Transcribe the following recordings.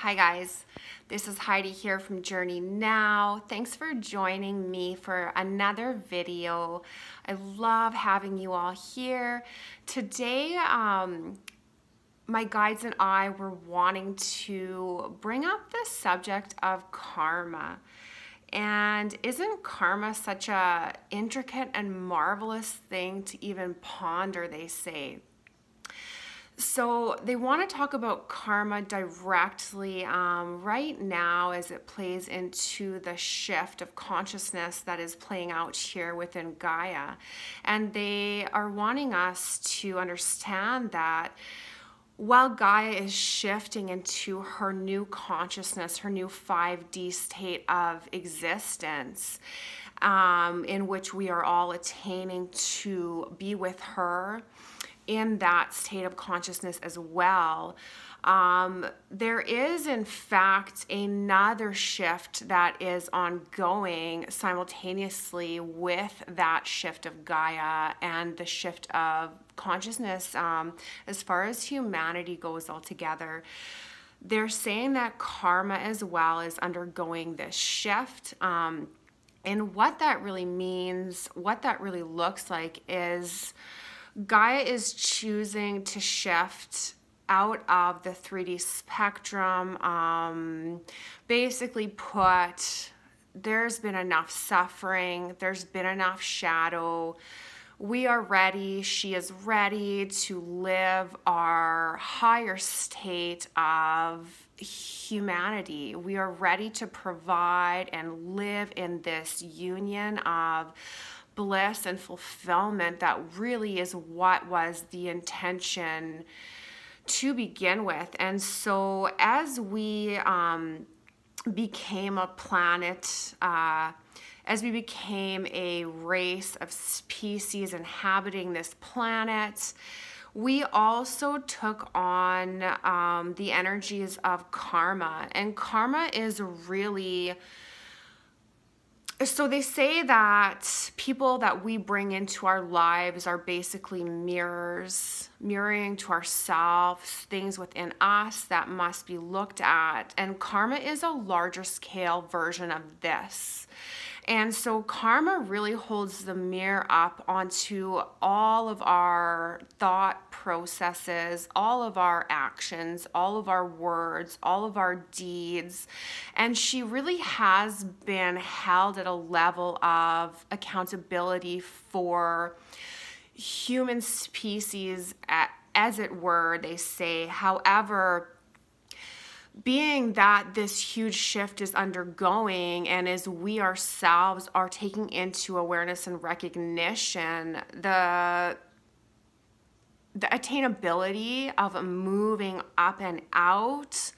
Hi guys, this is Heidi here from Journey Now. Thanks for joining me for another video. I love having you all here. Today, my guides and I were wanting to bring up the subject of karma. And isn't karma such a intricate and marvelous thing to even ponder, they say? So they want to talk about karma directly right now as it plays into the shift of consciousness that is playing out here within Gaia. And they are wanting us to understand that while Gaia is shifting into her new consciousness, her new 5D state of existence, in which we are all attaining to be with her in that state of consciousness as well, there is in fact another shift that is ongoing simultaneously with that shift of Gaia and the shift of consciousness as far as humanity goes altogether. They're saying that karma as well is undergoing this shift. And what that really means, what that really looks like is Gaia is choosing to shift out of the 3D spectrum. Basically put, there's been enough suffering, there's been enough shadow. We are ready, she is ready to live our higher state of humanity. We are ready to provide and live in this union of bliss and fulfillment that really is what was the intention to begin with. And so as we became a planet, as we became a race of species inhabiting this planet, we also took on the energies of karma. And karma is really, so they say that people that we bring into our lives are basically mirrors, mirroring to ourselves, things within us that must be looked at. And karma is a larger scale version of this. And so karma really holds the mirror up onto all of our thought processes, all of our actions, all of our words, all of our deeds. And she really has been held at a level of accountability for human species, as it were, they say. However, being that this huge shift is undergoing, and as we ourselves are taking into awareness and recognition the attainability of moving up and out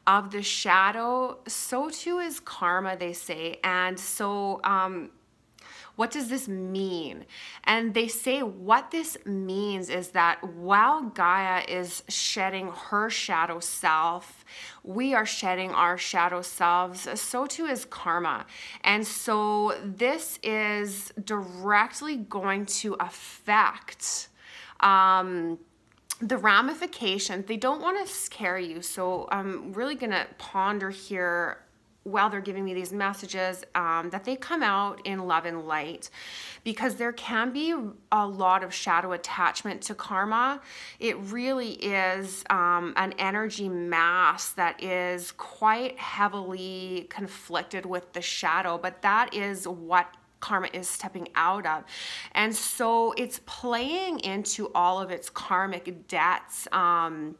of the shadow, so too is karma, they say. And so what does this mean? And they say what this means is that while Gaia is shedding her shadow self, we are shedding our shadow selves, so too is karma. And so this is directly going to affect the ramifications. They don't want to scare you, so I'm really going to ponder here while they're giving me these messages, that they come out in love and light, because there can be a lot of shadow attachment to karma. It really is an energy mass that is quite heavily conflicted with the shadow, but that is what karma is stepping out of. And so it's playing into all of its karmic debts at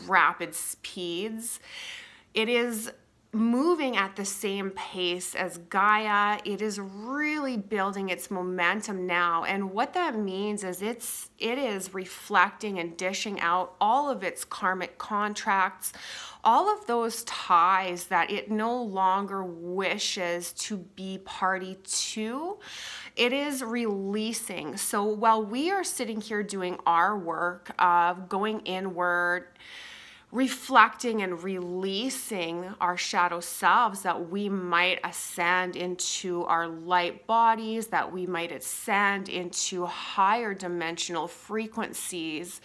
rapid speeds. It is moving at the same pace as Gaia. It is really building its momentum now. And what that means is it is reflecting and dishing out all of its karmic contracts, all of those ties that it no longer wishes to be party to. It is releasing. So while we are sitting here doing our work of going inward, reflecting and releasing our shadow selves, that we might ascend into our light bodies, that we might ascend into higher dimensional frequencies,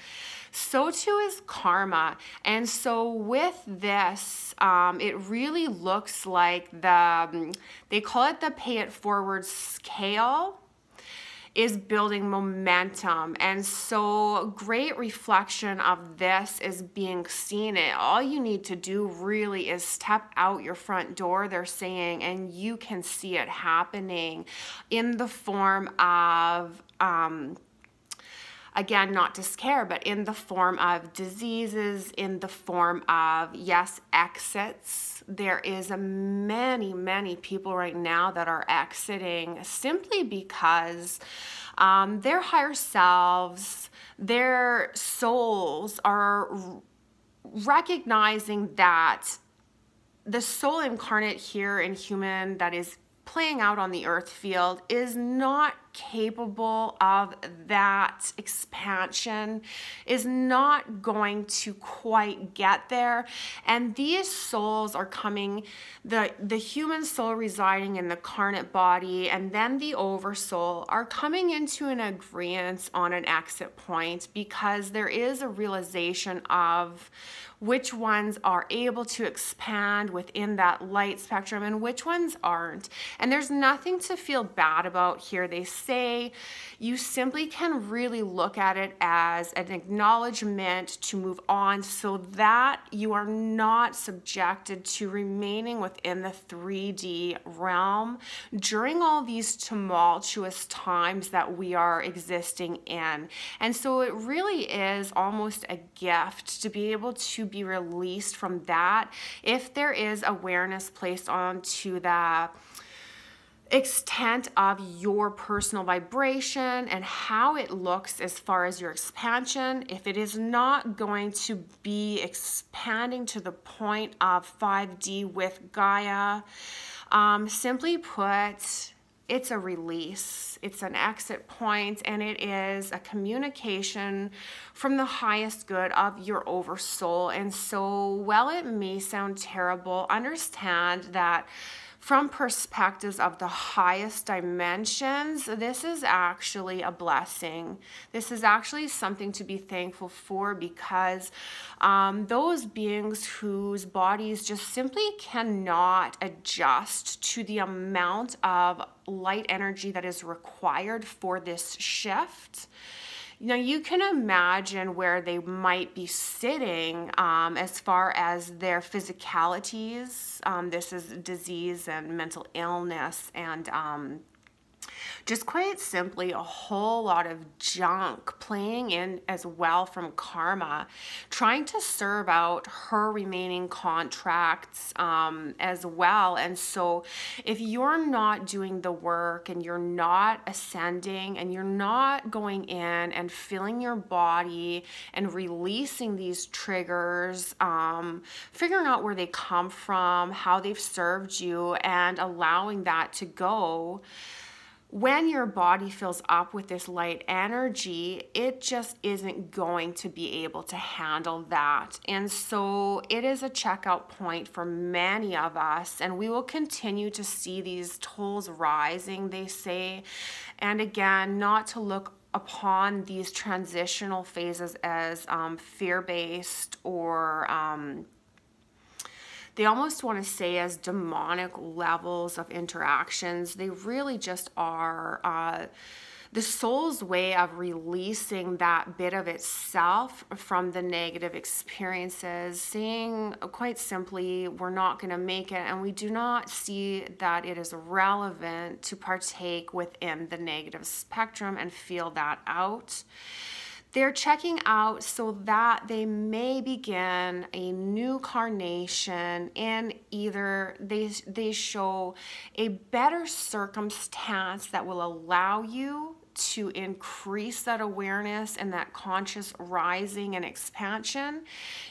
so too is karma. And so with this, it really looks like they call it the pay it forward scale, is building momentum. And so great reflection of this is being seen. All you need to do really is step out your front door, they're saying, and you can see it happening in the form of, again, not to scare, but in the form of diseases, in the form of, yes, exits. There is many people right now that are exiting simply because their higher selves, their souls are recognizing that the soul incarnate here in human that is playing out on the earth field is not capable of that expansion, is not going to quite get there. And these souls are coming, the human soul residing in the carnate body and then the oversoul are coming into an agreement on an exit point, because there is a realization of which ones are able to expand within that light spectrum and which ones aren't. And there's nothing to feel bad about here. They say you simply can really look at it as an acknowledgement to move on, so that you are not subjected to remaining within the 3D realm during all these tumultuous times that we are existing in. And so it really is almost a gift to be able to be released from that, if there is awareness placed onto the extent of your personal vibration and how it looks as far as your expansion. If it is not going to be expanding to the point of 5D with Gaia, simply put, it's a release, it's an exit point, and it is a communication from the highest good of your oversoul. And so, while it may sound terrible, understand that from perspectives of the highest dimensions, this is actually a blessing. This is actually something to be thankful for, because those beings whose bodies just simply cannot adjust to the amount of light energy that is required for this shift. Now, you can imagine where they might be sitting as far as their physicalities. This is disease and mental illness and just quite simply a whole lot of junk playing in as well from karma, trying to serve out her remaining contracts as well. And so if you're not doing the work and you're not ascending and you're not going in and filling your body and releasing these triggers, figuring out where they come from, how they've served you, and allowing that to go, when your body fills up with this light energy, it just isn't going to be able to handle that. And so it is a checkout point for many of us, and we will continue to see these tolls rising, they say. And again, not to look upon these transitional phases as fear-based or they almost want to say as demonic levels of interactions. They really just are the soul's way of releasing that bit of itself from the negative experiences, saying quite simply, we're not going to make it, and we do not see that it is relevant to partake within the negative spectrum and feel that out. They're checking out so that they may begin a new carnation in either they show a better circumstance that will allow you to increase that awareness and that conscious rising and expansion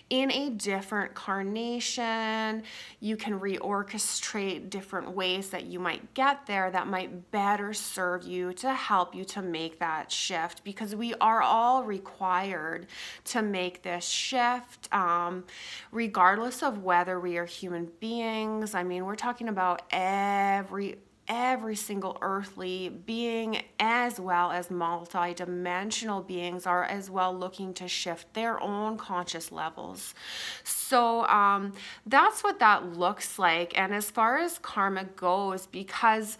in a different carnation. You can reorchestrate different ways that you might get there that might better serve you to help you to make that shift, because we are all required to make this shift, regardless of whether we are human beings. I mean, we're talking about every single earthly being, as well as multi-dimensional beings, are as well looking to shift their own conscious levels. So that's what that looks like. And as far as karma goes, because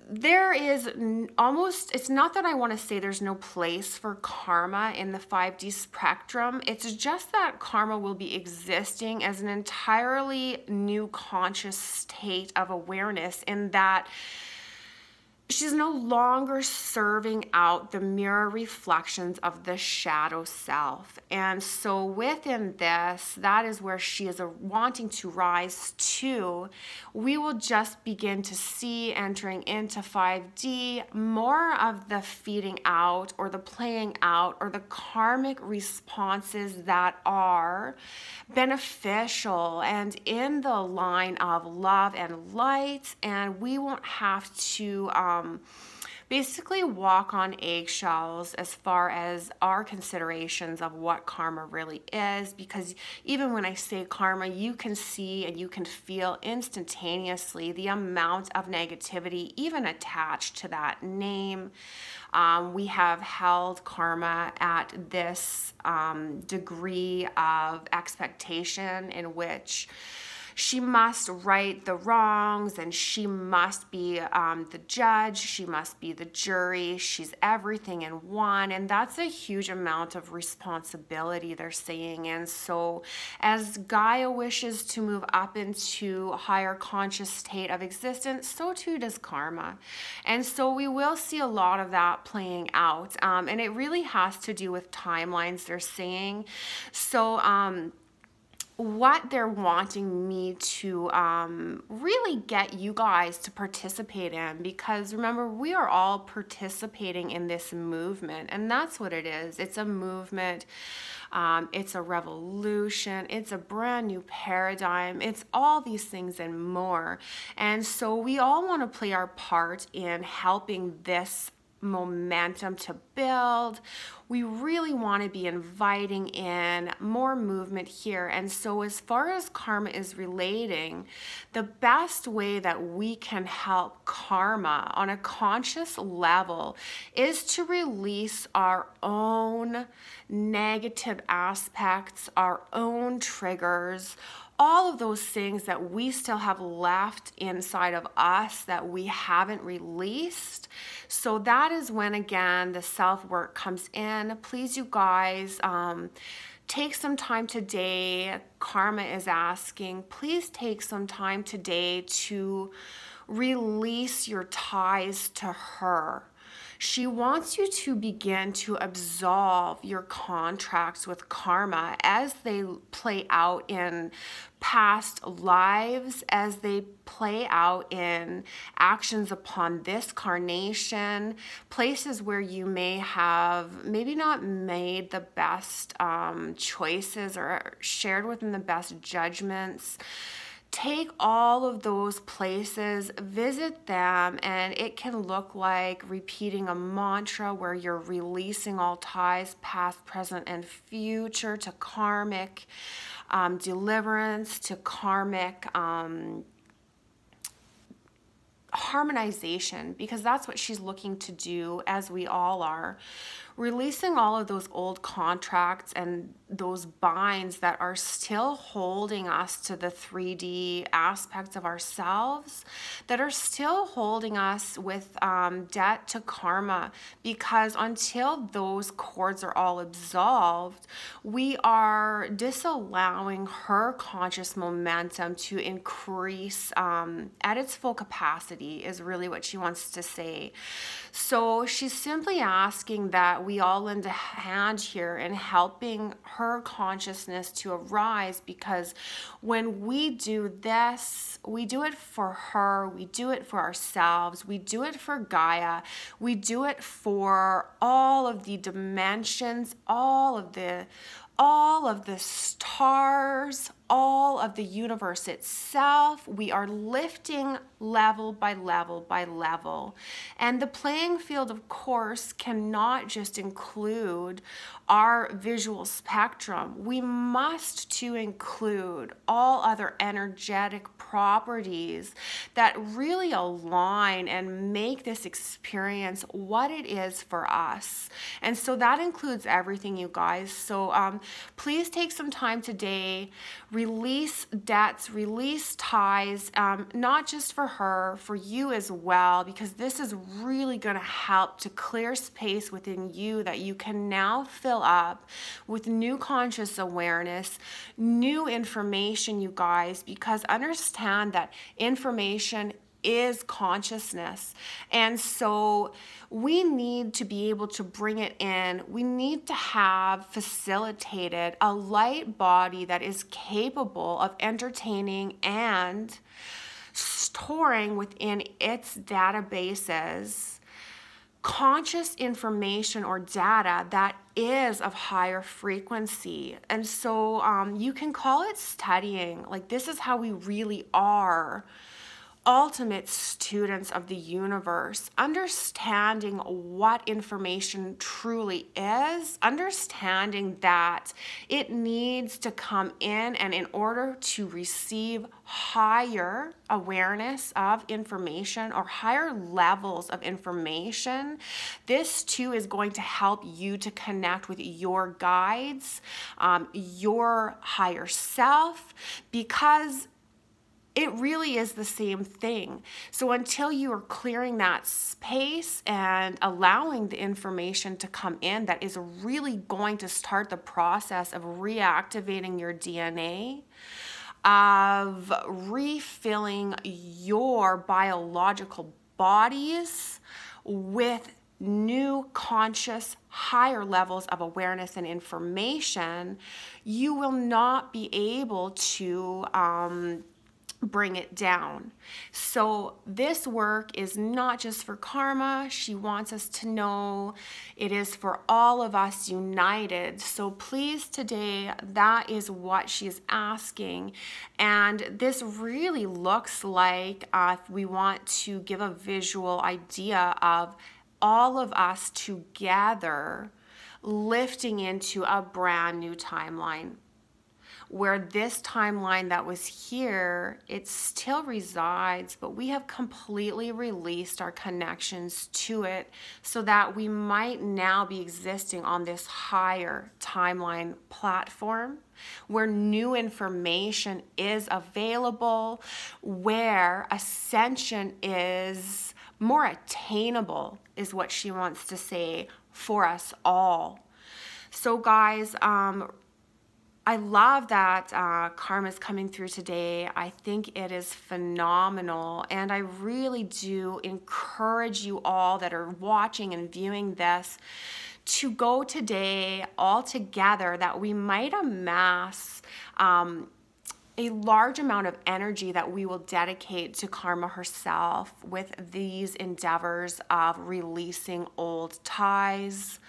there is almost, it's not that I want to say there's no place for karma in the 5D spectrum. It's just that karma will be existing as an entirely new conscious state of awareness, in that she's no longer serving out the mirror reflections of the shadow self. And so within this, that is where she is wanting to rise to. We will just begin to see, entering into 5D, more of the feeding out or the playing out or the karmic responses that are beneficial and in the line of love and light. And we won't have to basically walk on eggshells as far as our considerations of what karma really is, because even when I say karma, you can see and you can feel instantaneously the amount of negativity even attached to that name. We have held karma at this degree of expectation in which she must right the wrongs, and she must be the judge, she must be the jury, she's everything in one, and that's a huge amount of responsibility, they're saying. And so as Gaia wishes to move up into a higher conscious state of existence, so too does karma. And so we will see a lot of that playing out, and it really has to do with timelines, they're saying. So what they're wanting me to really get you guys to participate in, because remember, we are all participating in this movement, and that's what it is. It's a movement, it's a revolution, it's a brand new paradigm, it's all these things and more. And so we all want to play our part in helping this momentum to build. We really want to be inviting in more movement here. And so as far as karma is relating, the best way that we can help karma on a conscious level is to release our own negative aspects, our own triggers, all of those things that we still have left inside of us that we haven't released. So that is when, again, the self-work comes in. Please, you guys, take some time today. Karma is asking, please take some time today to release your ties to her. She wants you to begin to absolve your contracts with karma as they play out in past lives, as they play out in actions upon this carnation, places where you may have maybe not made the best choices or shared within the best judgments. Take all of those places, visit them, and it can look like repeating a mantra where you're releasing all ties, past, present, and future, to karmic deliverance, to karmic harmonization, because that's what she's looking to do, as we all are. Releasing all of those old contracts and those binds that are still holding us to the 3D aspects of ourselves, that are still holding us with debt to karma, because until those cords are all absolved, we are disallowing her conscious momentum to increase at its full capacity, is really what she wants to say. So she's simply asking that we all lend a hand here in helping her consciousness to arise, because when we do this, we do it for her, we do it for ourselves, we do it for Gaia, we do it for all of the dimensions, all of the stars, all of the universe itself. We are lifting level by level by level. And the playing field, of course, cannot just include our visual spectrum. We must to include all other energetic properties that really align and make this experience what it is for us. And so that includes everything, you guys. So please take some time today, release debts, release ties, not just for her, for you as well, because this is really going to help to clear space within you that you can now fill up with new conscious awareness, new information, you guys, because understand that information is consciousness. And so we need to be able to bring it in. We need to have facilitated a light body that is capable of entertaining and storing within its databases conscious information or data that is of higher frequency. And so you can call it studying. Like, this is how we really are ultimate students of the universe, understanding what information truly is, understanding that it needs to come in, and in order to receive higher awareness of information or higher levels of information, this too is going to help you to connect with your guides, your higher self, because it really is the same thing. So until you are clearing that space and allowing the information to come in that is really going to start the process of reactivating your DNA, of refilling your biological bodies with new conscious higher levels of awareness and information, you will not be able to bring it down. So this work is not just for karma. She wants us to know it is for all of us united. So please today, that is what she's asking. And this really looks like, if we want to give a visual idea of all of us together lifting into a brand new timeline, where this timeline that was here, it still resides, but we have completely released our connections to it so that we might now be existing on this higher timeline platform where new information is available, where ascension is more attainable, is what she wants to say for us all. So guys, I love that karma is coming through today. I think it is phenomenal. And I really do encourage you all that are watching and viewing this to go today all together, that we might amass a large amount of energy that we will dedicate to karma herself with these endeavors of releasing old ties,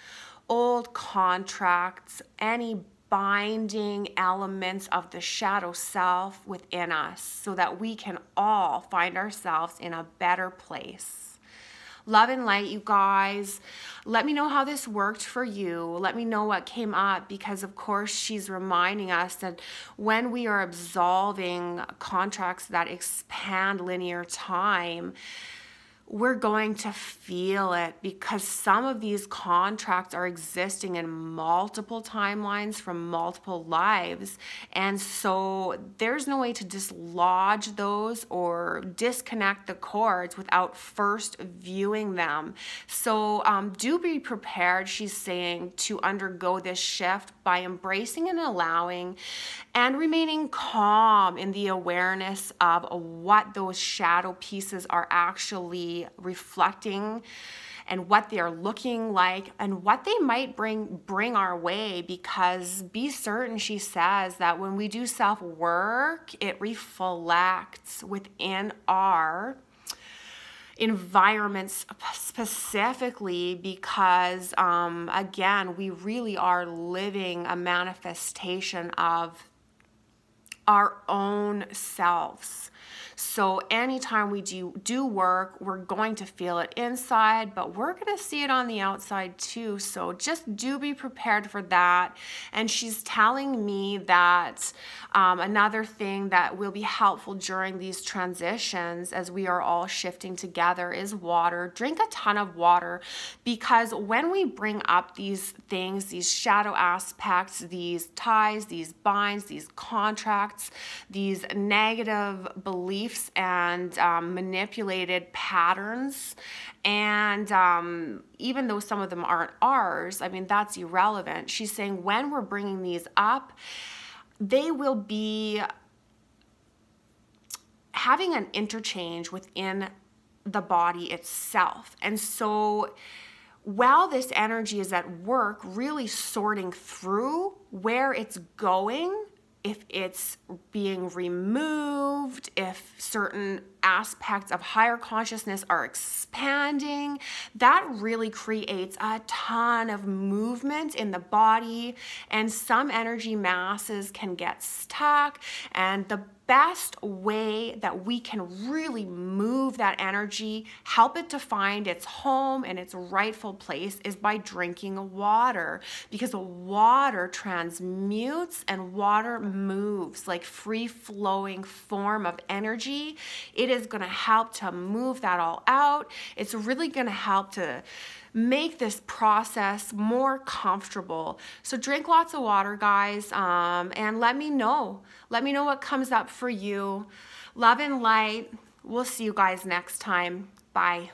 old contracts, any binding elements of the shadow self within us, so that we can all find ourselves in a better place. Love and light, you guys. Let me know how this worked for you. Let me know what came up, because of course she's reminding us that when we are absolving contracts that expand linear time, we're going to feel it, because some of these contracts are existing in multiple timelines from multiple lives. And so there's no way to dislodge those or disconnect the cords without first viewing them. So do be prepared, she's saying, to undergo this shift by embracing and allowing and remaining calm in the awareness of what those shadow pieces are actually reflecting, and what they are looking like, and what they might bring our way. Because be certain, she says, that when we do self-work, it reflects within our environments specifically, because again, we really are living a manifestation of our own selves. So anytime we do work, we're going to feel it inside, but we're going to see it on the outside too. So just do be prepared for that. And she's telling me that another thing that will be helpful during these transitions as we are all shifting together is water. Drink a ton of water, because when we bring up these things, these shadow aspects, these ties, these binds, these contracts, these negative beliefs and manipulated patterns, and even though some of them aren't ours, I mean, that's irrelevant. She's saying when we're bringing these up, they will be having an interchange within the body itself. And so while this energy is at work really sorting through where it's going, if it's being removed, if certain aspects of higher consciousness are expanding, that really creates a ton of movement in the body, and some energy masses can get stuck. And the best way that we can really move that energy, help it to find its home and its rightful place, is by drinking water, because water transmutes and water moves like free-flowing form of energy. It is going to help to move that all out. It's really going to help to make this process more comfortable. So drink lots of water, guys, and let me know. Let me know what comes up for you. Love and light. We'll see you guys next time. Bye.